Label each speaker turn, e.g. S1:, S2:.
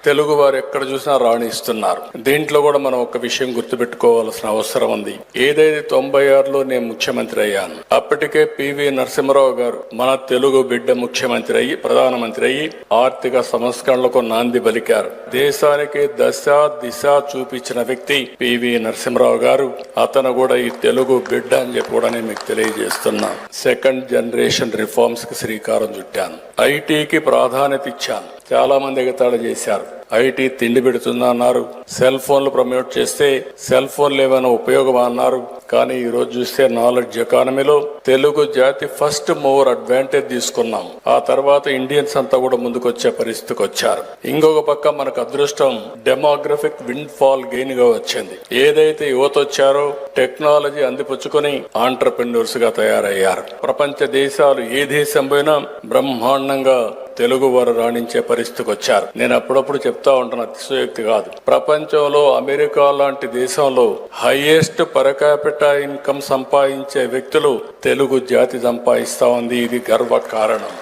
S1: తెలుగు వారు ఎక్కడ చూసినా రాణిస్తున్నారు. దీంట్లో కూడా మనం ఒక విషయం గుర్తుపెట్టుకోవాల్సిన అవసరం ఉంది. ఏదైతే 96లో నేను ముఖ్యమంత్రి అయ్యాను, అప్పటికే పివి నరసింహారావు గారు మన తెలుగు బిడ్డ ముఖ్యమంత్రి అయ్యి ప్రధానమంత్రి అయ్యి ఆర్థిక సంస్కరణలకు నాంది పలికారు. దేశానికి దశ దిశ చూపించిన వ్యక్తి పివి నరసింహారావు గారు. అతను కూడా ఈ తెలుగు బిడ్డ అని చెప్పి కూడా నేను మీకు తెలియజేస్తున్నా. సెకండ్ జనరేషన్ రిఫార్మ్స్ కి శ్రీకారం చుట్టాను. ఐటీకి ప్రాధాన్యత ఇచ్చాను. చాలా మంది ఎగతాళి చేశారు. ఐటీ తిండి పెడుతుందా అన్నారు. సెల్ ఫోన్లు ప్రమోట్ చేస్తే సెల్ ఫోన్లు ఏమైనా ఉపయోగమా అన్నారు. కానీ ఈ రోజు చూస్తే నాలెడ్జ్ ఎకానమీలో తెలుగు జాతి ఫస్ట్ మూవర్ అడ్వాంటేజ్ తీసుకున్నాం. ఆ తర్వాత ఇండియన్స్ అంతా కూడా ముందుకొచ్చే పరిస్థితికి వచ్చారు. ఇంకొక పక్క మనకు అదృష్టం డెమోగ్రఫిక్ విండ్ ఫాల్ గెయిన్ గా వచ్చింది. ఏదైతే యువత వచ్చారో టెక్నాలజీ అందిపుచ్చుకొని ఆంటర్ప్రెన్యూర్స్ గా తయారయ్యారు. ప్రపంచ దేశాలు ఏ దేశం పోయినా బ్రహ్మాండంగా తెలుగు వారు రాణించే పరిస్థితికి వచ్చారు. నేను అప్పుడప్పుడు చెప్తా ఉంటాను, అతిశయోక్తి కాదు. ప్రపంచంలో అమెరికా లాంటి దేశంలో హైయెస్ట్ పర్ క్యాపిటా ఇన్కమ్ సంపాదించే వ్యక్తులు తెలుగు జాతి సంపాదిస్తా ఉంది. ఇది గర్వ కారణం.